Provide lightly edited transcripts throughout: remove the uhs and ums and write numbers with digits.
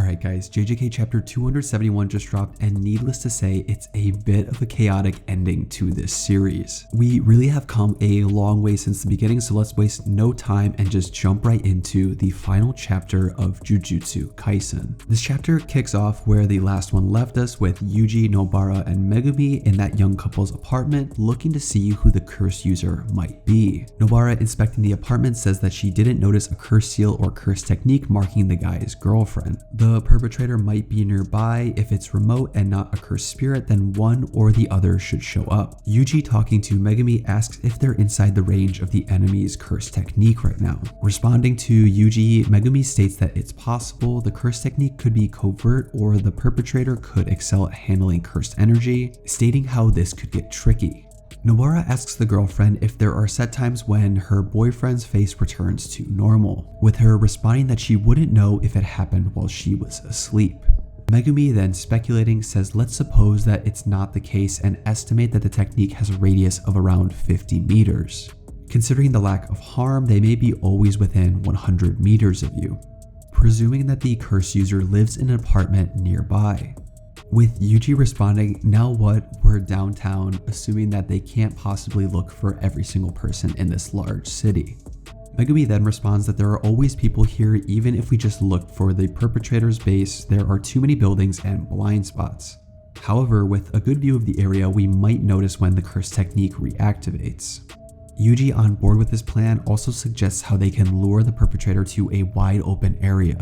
Alright guys, JJK chapter 271 just dropped, and needless to say, it's a bit of a chaotic ending to this series. We really have come a long way since the beginning, so let's waste no time and just jump right into the final chapter of Jujutsu Kaisen. This chapter kicks off where the last one left us, with Yuji, Nobara, and Megumi in that young couple's apartment looking to see who the curse user might be. Nobara, inspecting the apartment, says that she didn't notice a curse seal or curse technique marking the guy's girlfriend. The perpetrator might be nearby. If it's remote and not a cursed spirit, then one or the other should show up. Yuji, talking to Megumi, asks if they're inside the range of the enemy's curse technique right now. Responding to Yuji, Megumi states that it's possible the curse technique could be covert or the perpetrator could excel at handling cursed energy, stating how this could get tricky. Nobara asks the girlfriend if there are set times when her boyfriend's face returns to normal, with her responding that she wouldn't know if it happened while she was asleep. Megumi, then speculating, says let's suppose that it's not the case and estimate that the technique has a radius of around 50 meters. Considering the lack of harm, they may be always within 100 meters of you, presuming that the curse user lives in an apartment nearby. With Yuji responding, now what, we're downtown, assuming that they can't possibly look for every single person in this large city. Megumi then responds that there are always people here even if we just look for the perpetrator's base, there are too many buildings and blind spots. However, with a good view of the area, we might notice when the curse technique reactivates. Yuji, on board with this plan, also suggests how they can lure the perpetrator to a wide open area.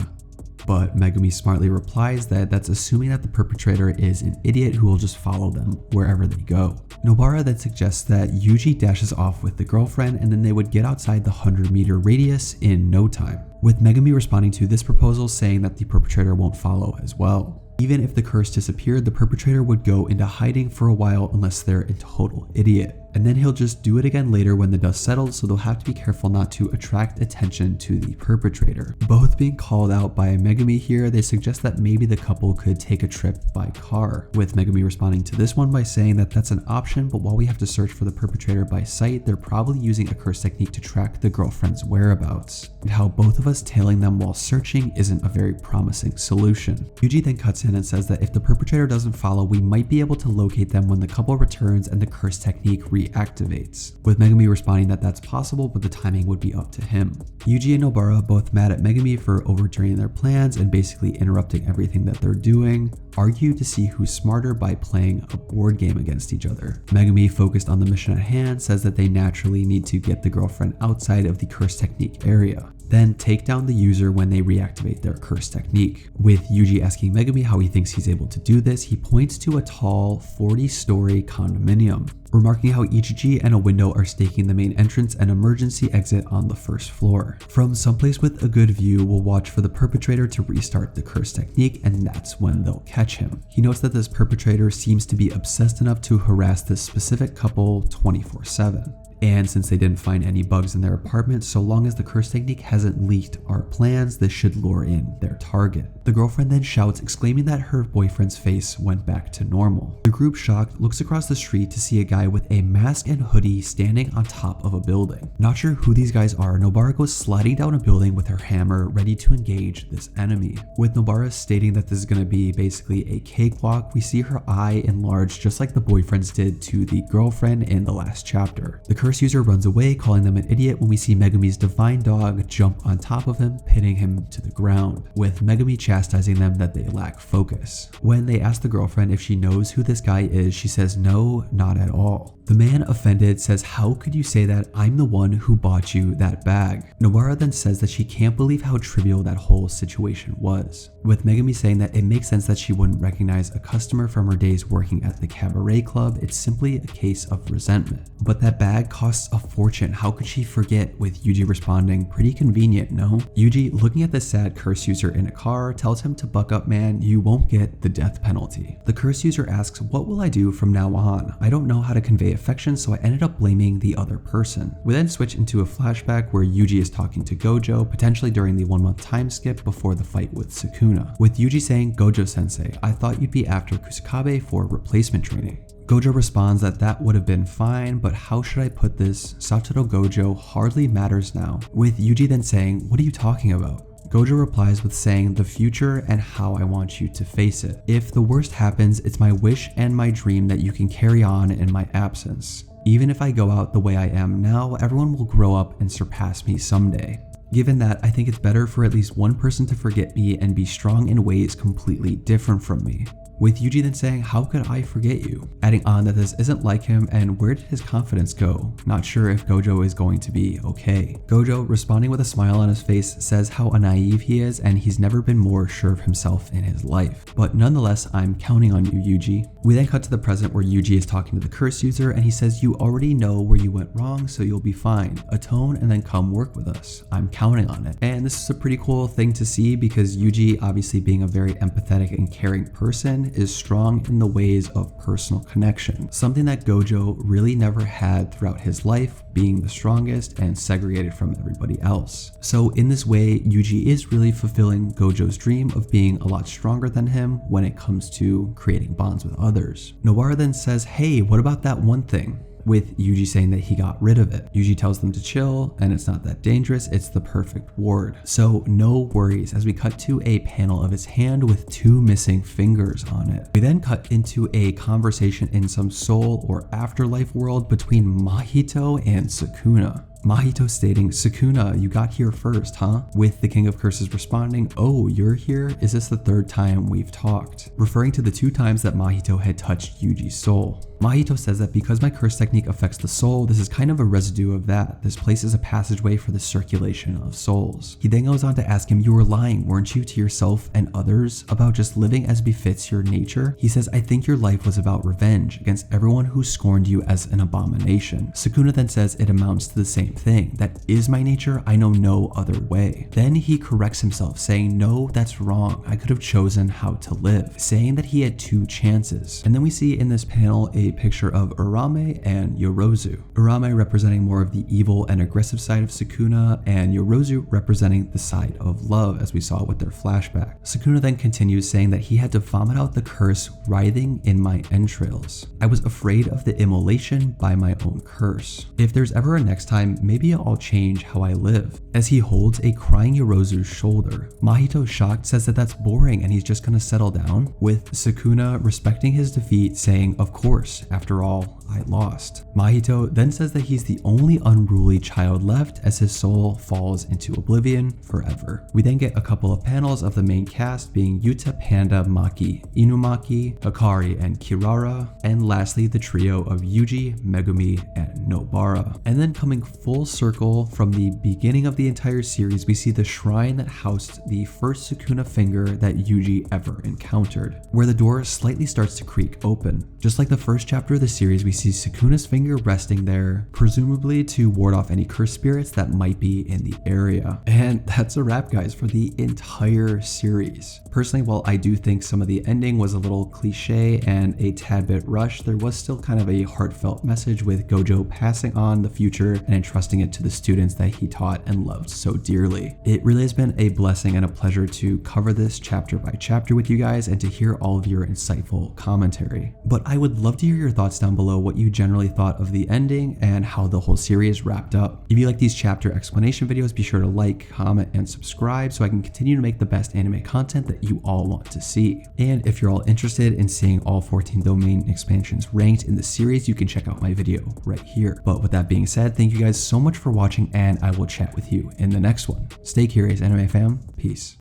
But Megumi smartly replies that that's assuming that the perpetrator is an idiot who will just follow them wherever they go. Nobara then suggests that Yuji dashes off with the girlfriend and then they would get outside the 100-meter radius in no time, with Megumi responding to this proposal saying that the perpetrator won't follow as well. Even if the curse disappeared, the perpetrator would go into hiding for a while unless they're a total idiot. And then he'll just do it again later when the dust settles, so they'll have to be careful not to attract attention to the perpetrator. Both being called out by Megumi here, they suggest that maybe the couple could take a trip by car, with Megumi responding to this one by saying that that's an option, but while we have to search for the perpetrator by sight, they're probably using a curse technique to track the girlfriend's whereabouts, and how both of us tailing them while searching isn't a very promising solution. Yuji then cuts in and says that if the perpetrator doesn't follow, we might be able to locate them when the couple returns and the curse technique reactivates, with Megumi responding that that's possible, but the timing would be up to him. Yuji and Nobara, both mad at Megumi for overturning their plans and basically interrupting everything that they're doing, argue to see who's smarter by playing a board game against each other. Megumi, focused on the mission at hand, says that they naturally need to get the girlfriend outside of the curse technique area, then take down the user when they reactivate their curse technique. With Yuji asking Megumi how he thinks he's able to do this, he points to a tall 40-story condominium, remarking how Ichiji and a window are staking the main entrance and emergency exit on the first floor. From someplace with a good view, we'll watch for the perpetrator to restart the curse technique, and that's when they'll catch him. He notes that this perpetrator seems to be obsessed enough to harass this specific couple 24/7. And since they didn't find any bugs in their apartment, so long as the curse technique hasn't leaked our plans, this should lure in their target. The girlfriend then shouts, exclaiming that her boyfriend's face went back to normal. The group, shocked, looks across the street to see a guy with a mask and hoodie standing on top of a building. Not sure who these guys are, Nobara goes sliding down a building with her hammer, ready to engage this enemy. With Nobara stating that this is going to be basically a cakewalk, we see her eye enlarge just like the boyfriends did to the girlfriend in the last chapter. The curse user runs away, calling them an idiot, when we see Megumi's divine dog jump on top of him, pinning him to the ground, with Megumi chastising them that they lack focus. When they ask the girlfriend if she knows who this guy is, she says no, not at all. The man, offended, says, how could you say that? I'm the one who bought you that bag. Nobara then says that she can't believe how trivial that whole situation was, with Megumi saying that it makes sense that she wouldn't recognize a customer from her days working at the cabaret club. It's simply a case of resentment. But that bag costs a fortune. How could she forget? With Yuji responding, pretty convenient, no? Yuji, looking at the sad curse user in a car, tells him to buck up, man, you won't get the death penalty. The curse user asks, what will I do from now on? I don't know how to convey affection, so I ended up blaming the other person. We then switch into a flashback where Yuji is talking to Gojo, potentially during the 1-month time skip before the fight with Sukuna, with Yuji saying, Gojo sensei, I thought you'd be after Kusakabe for replacement training. Gojo responds that that would have been fine, but how should I put this? Satoru Gojo hardly matters now, with Yuji then saying, what are you talking about? Gojo replies with saying the future and how I want you to face it. If the worst happens, it's my wish and my dream that you can carry on in my absence. Even if I go out the way I am now, everyone will grow up and surpass me someday. Given that, I think it's better for at least one person to forget me and be strong in ways completely different from me. With Yuji then saying, how could I forget you? Adding on that this isn't like him and where did his confidence go? Not sure if Gojo is going to be okay. Gojo, responding with a smile on his face, says how naive he is and he's never been more sure of himself in his life. But nonetheless, I'm counting on you, Yuji. We then cut to the present where Yuji is talking to the curse user and he says, you already know where you went wrong, so you'll be fine. Atone and then come work with us. I'm counting on it. And this is a pretty cool thing to see because Yuji, obviously being a very empathetic and caring person, is strong in the ways of personal connection, something that Gojo really never had throughout his life, being the strongest and segregated from everybody else. So in this way, Yuji is really fulfilling Gojo's dream of being a lot stronger than him when it comes to creating bonds with others. Nowara then says, hey, what about that one thing? With Yuji saying that he got rid of it. Yuji tells them to chill and it's not that dangerous, it's the perfect ward. So no worries as we cut to a panel of his hand with 2 missing fingers on it. We then cut into a conversation in some soul or afterlife world between Mahito and Sukuna. Mahito stating, Sukuna, you got here first, huh? With the King of Curses responding, oh, you're here? Is this the 3rd time we've talked? Referring to the 2 times that Mahito had touched Yuji's soul. Mahito says that because my curse technique affects the soul, this is kind of a residue of that. This place is a passageway for the circulation of souls. He then goes on to ask him, you were lying, weren't you, to yourself and others about just living as befits your nature? He says, I think your life was about revenge against everyone who scorned you as an abomination. Sukuna then says it amounts to the same thing. That is my nature, I know no other way. Then he corrects himself, saying, no, that's wrong. I could have chosen how to live, saying that he had 2 chances. And then we see in this panel a picture of Urame and Yorozu. Urame representing more of the evil and aggressive side of Sukuna, and Yorozu representing the side of love, as we saw with their flashback. Sukuna then continues saying that he had to vomit out the curse writhing in my entrails. I was afraid of the immolation by my own curse. If there's ever a next time, maybe I'll change how I live. As he holds a crying Yorozu's shoulder, Mahito, shocked, says that that's boring and he's just gonna settle down, with Sukuna respecting his defeat, saying, of course, after all, I lost. Mahito then says that he's the only unruly child left as his soul falls into oblivion forever. We then get a couple of panels of the main cast being Yuta, Panda, Maki, Inumaki, Hikari, and Kirara, and lastly the trio of Yuji, Megumi, and Nobara. And then coming full circle from the beginning of the entire series, we see the shrine that housed the first Sukuna finger that Yuji ever encountered, where the door slightly starts to creak open. Just like the first chapter of the series, we see Sukuna's finger resting there, presumably to ward off any cursed spirits that might be in the area. And that's a wrap, guys, for the entire series. Personally, while I do think some of the ending was a little cliche and a tad bit rushed, there was still kind of a heartfelt message with Gojo passing on the future and entrusting it to the students that he taught and loved so dearly. It really has been a blessing and a pleasure to cover this chapter by chapter with you guys and to hear all of your insightful commentary. But I would love to hear your thoughts down below, what you generally thought of the ending and how the whole series wrapped up. If you like these chapter explanation videos, be sure to like, comment, and subscribe so I can continue to make the best anime content that you all want to see. And if you're all interested in seeing all 14 domain expansions ranked in the series, you can check out my video right here. But with that being said, thank you guys so much for watching, and I will chat with you in the next one. Stay curious, anime fam. Peace.